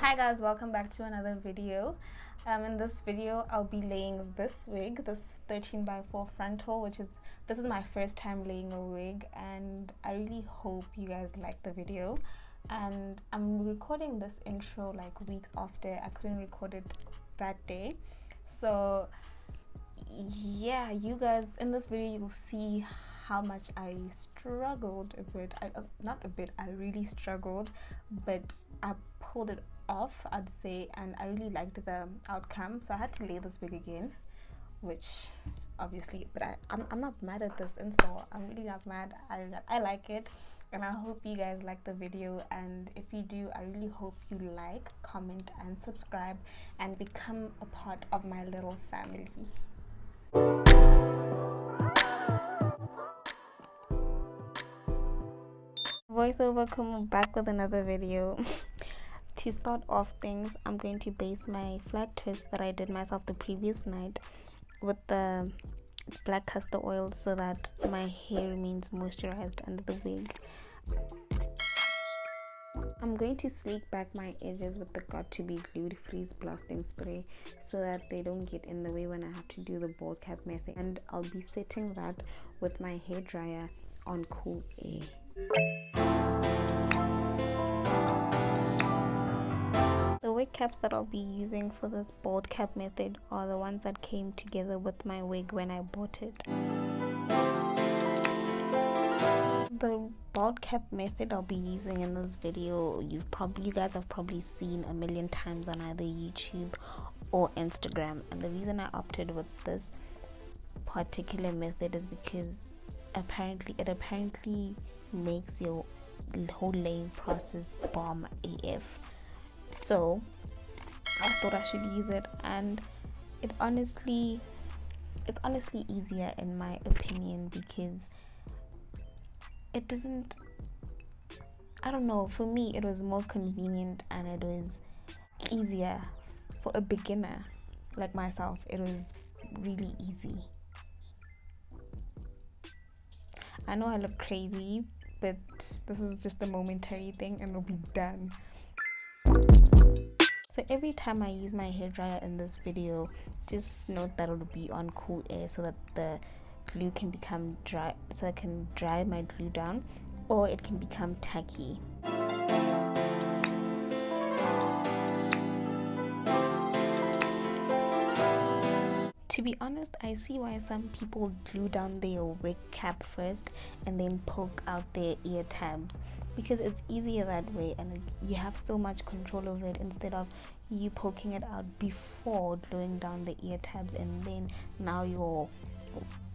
Hi guys, welcome back to another video. In this video I'll be laying this wig, this 13x4 frontal, this is my first time laying a wig, and I really hope you guys like the video. And I'm recording this intro like weeks after I couldn't record it that day, so yeah, you guys, in this video you'll see how much I struggled a bit. I really struggled, but I pulled it off, I'd say, and I really liked the outcome. So I had to lay this wig again, which obviously, but I'm not mad at this install. I'm really not mad. I like it, and I hope you guys like the video. And if you do, I really hope you like, comment, and subscribe, and become a part of my little family. Voiceover, come back with another video. To start off things, I'm going to base my flat twist that I did myself the previous night with the black castor oil so that my hair remains moisturized under the wig. I'm going to sleek back my edges with the got to be glued freeze blasting spray so that they don't get in the way when I have to do the bald cap method, and I'll be setting that with my hair dryer on cool air. The wig caps that I'll be using for this bald cap method are the ones that came together with my wig when I bought it. The bald cap method I'll be using in this video, you guys have probably seen a million times on either YouTube or Instagram, and the reason I opted with this particular method is because it apparently makes your whole laying process bomb AF. So I thought I should use it, and it's honestly easier in my opinion, because it doesn't, I don't know, for me it was more convenient and it was easier for a beginner like myself. It was really easy. I know I look crazy, but this is just a momentary thing and it'll be done. So every time I use my hairdryer in this video, just note that it'll be on cool air so that the glue can become dry, so I can dry my glue down, or it can become tacky. To be honest, I see why some people glue down their wig cap first and then poke out their ear tabs, because it's easier that way and you have so much control over it, instead of you poking it out before gluing down the ear tabs, and then now your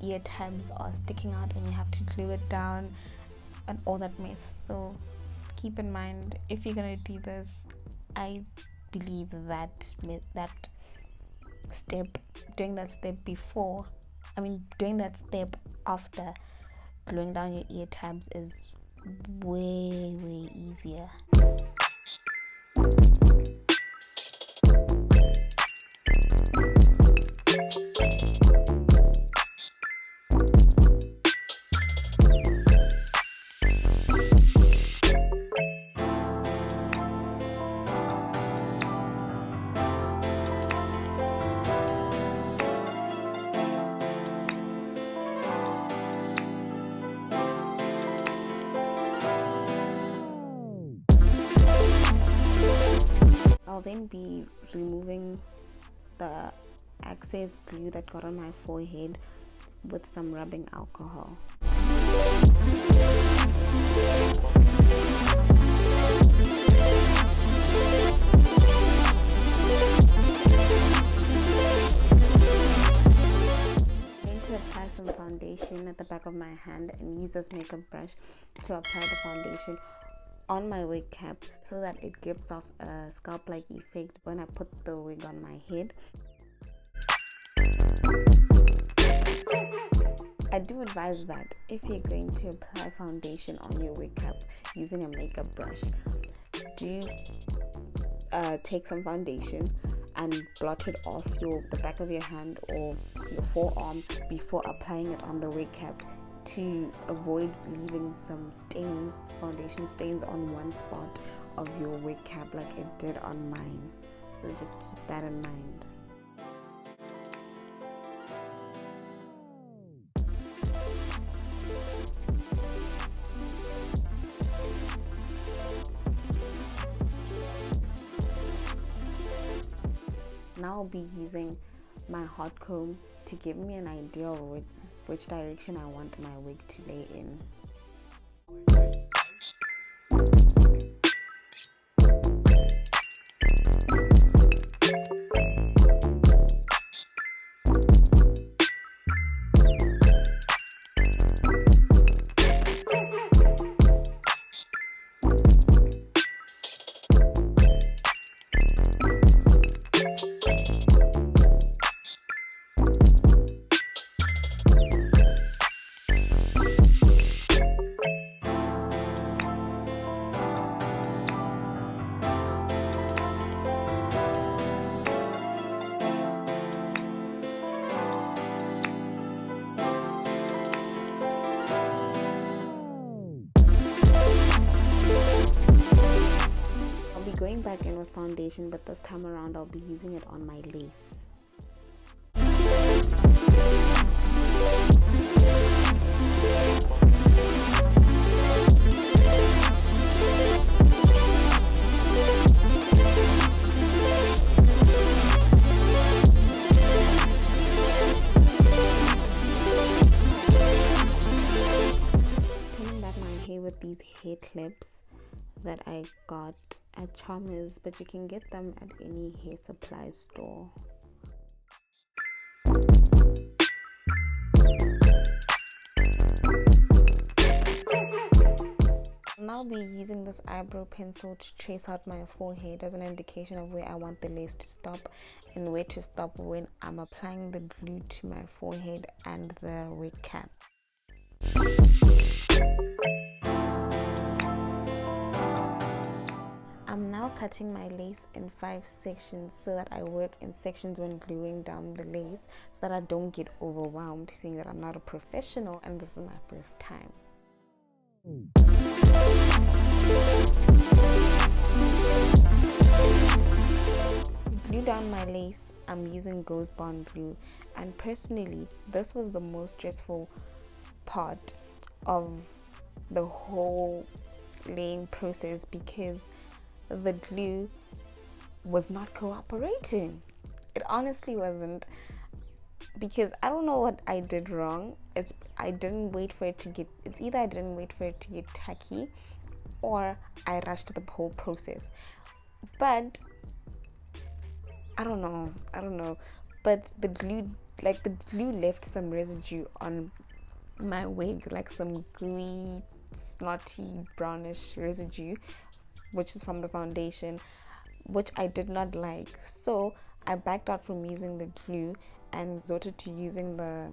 ear tabs are sticking out and you have to glue it down and all that mess. So keep in mind, if you're gonna do this, I believe that doing that step after gluing down your ear tabs is way easier. I'll then be removing the excess glue that got on my forehead with some rubbing alcohol. I'm going to apply some foundation at the back of my hand and use this makeup brush to apply the foundation on my wig cap so that it gives off a scalp-like effect when I put the wig on my head. I do advise that if you're going to apply foundation on your wig cap using a makeup brush, do take some foundation and blot it off the back of your hand or your forearm before applying it on the wig cap, to avoid leaving some stains, foundation stains on one spot of your wig cap like it did on mine. So just keep that in mind. Now I'll be using my hot comb to give me an idea of which direction I want my wig to lay in. Going back in with foundation, but this time around I'll be using it on my lace. Pinning back my hair with these hair clips that I got at Charmers, but you can get them at any hair supply store. I'll now be using this eyebrow pencil to trace out my forehead as an indication of where I want the lace to stop and where to stop when I'm applying the glue to my forehead and the wig cap. I'm now cutting my lace in 5 sections so that I work in sections when gluing down the lace, so that I don't get overwhelmed, seeing that I'm not a professional and this is my first time. To glue down my lace, I'm using Ghost Bond glue, and personally this was the most stressful part of the whole laying process because the glue was not cooperating. It honestly wasn't, because I don't know what I did wrong. It's either I didn't wait for it to get tacky, or I rushed the whole process. But I don't know. But the glue left some residue on my wig, like some gooey, snotty, brownish residue, which is from the foundation, which I did not like. So I backed out from using the glue and resorted to using the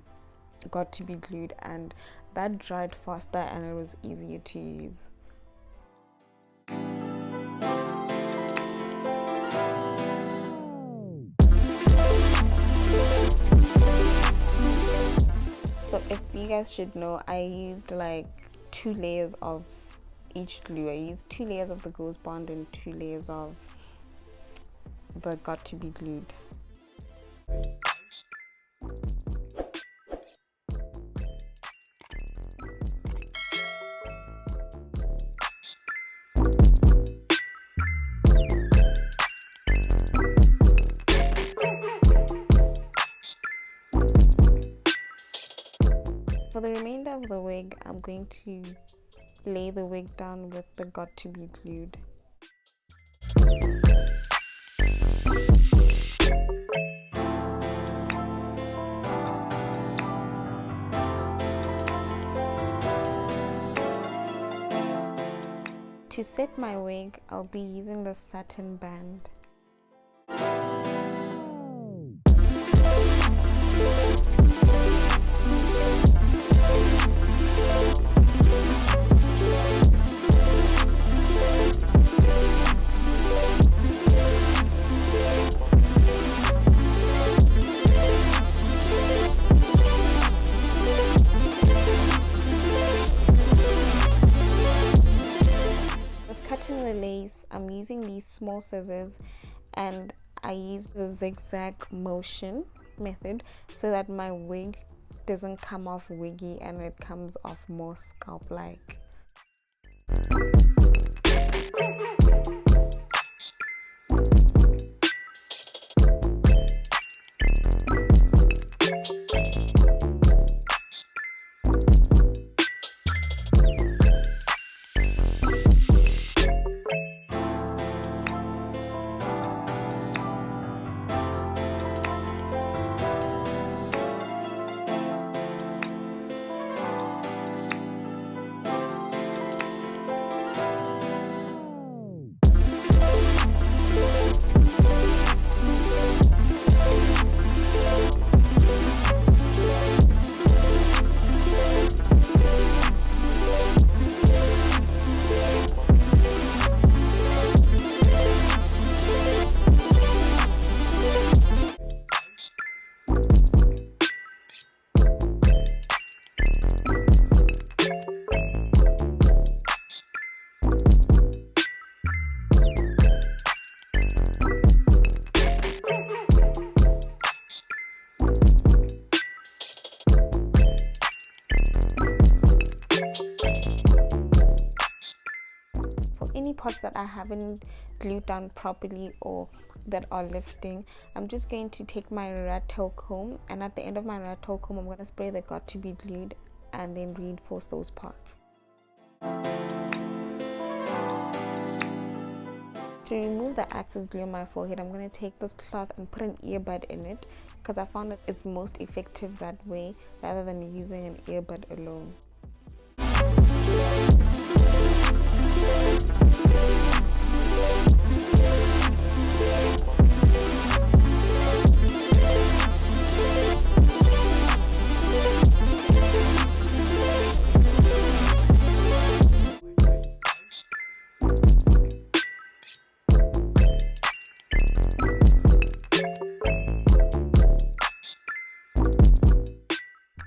got to be glued, and that dried faster and it was easier to use. So if you guys should know, I used like 2 layers of each glue. I used 2 layers of the Ghost Bond and 2 layers of the got to be glued. For the remainder of the wig, I'm going to lay the wig down with the got to be glued. To set my wig, I'll be using the satin band. small scissors, and I used the zigzag motion method so that my wig doesn't come off wiggy and it comes off more scalp like. Any parts that I haven't glued down properly or that are lifting, I'm just going to take my rat tail comb, and at the end of my rat tail comb I'm going to spray the got to be glued and then reinforce those parts. To remove the excess glue on my forehead, I'm going to take this cloth and put an earbud in it, because I found that it's most effective that way rather than using an earbud alone.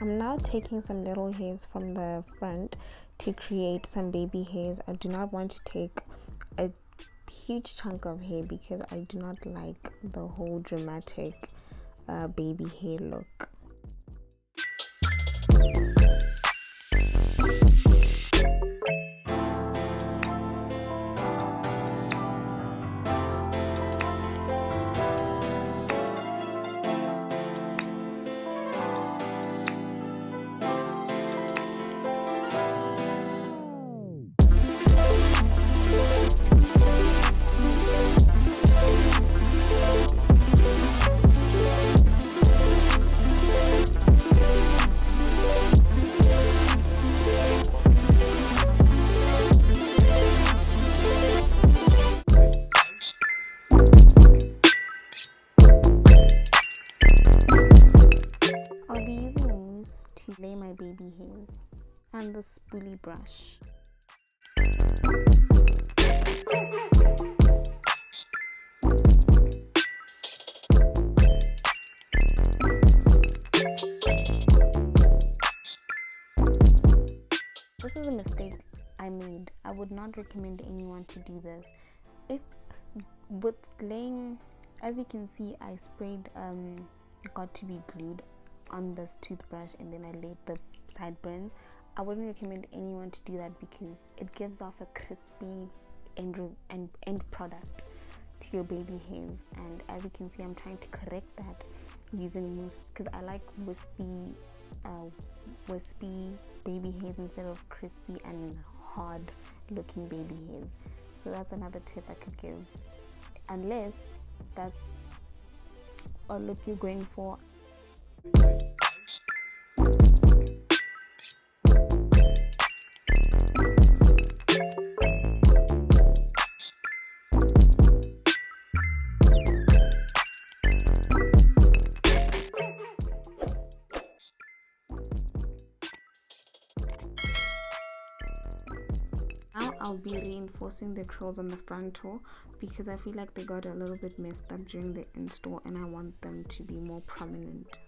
I'm now taking some little hairs from the front to create some baby hairs. I do not want to take a huge chunk of hair because I do not like the whole dramatic baby hair look. I'll be using a mousse to lay my baby hairs and the spoolie brush. This is a mistake I made. I would not recommend anyone to do this. If with laying, as you can see, I sprayed got to be glued on this toothbrush and then I laid the sideburns. I wouldn't recommend anyone to do that because it gives off a crispy end product to your baby hairs, and as you can see I'm trying to correct that using mousse because I like wispy baby hairs instead of crispy and hard looking baby hairs. So that's another tip I could give, unless that's a look you're going for. Now I'll be reinforcing the curls on the frontal because I feel like they got a little bit messed up during the install and I want them to be more prominent.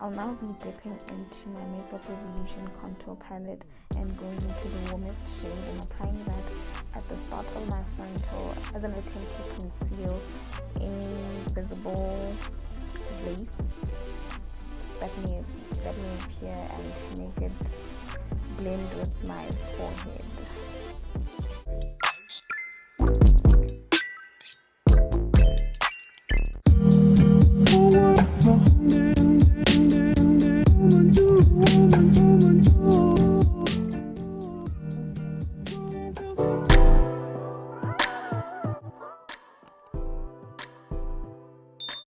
I'll now be dipping into my Makeup Revolution contour palette and going into the warmest shade and applying that at the start of my frontal as an attempt to conceal any visible lace that may appear and to make it blend with my forehead.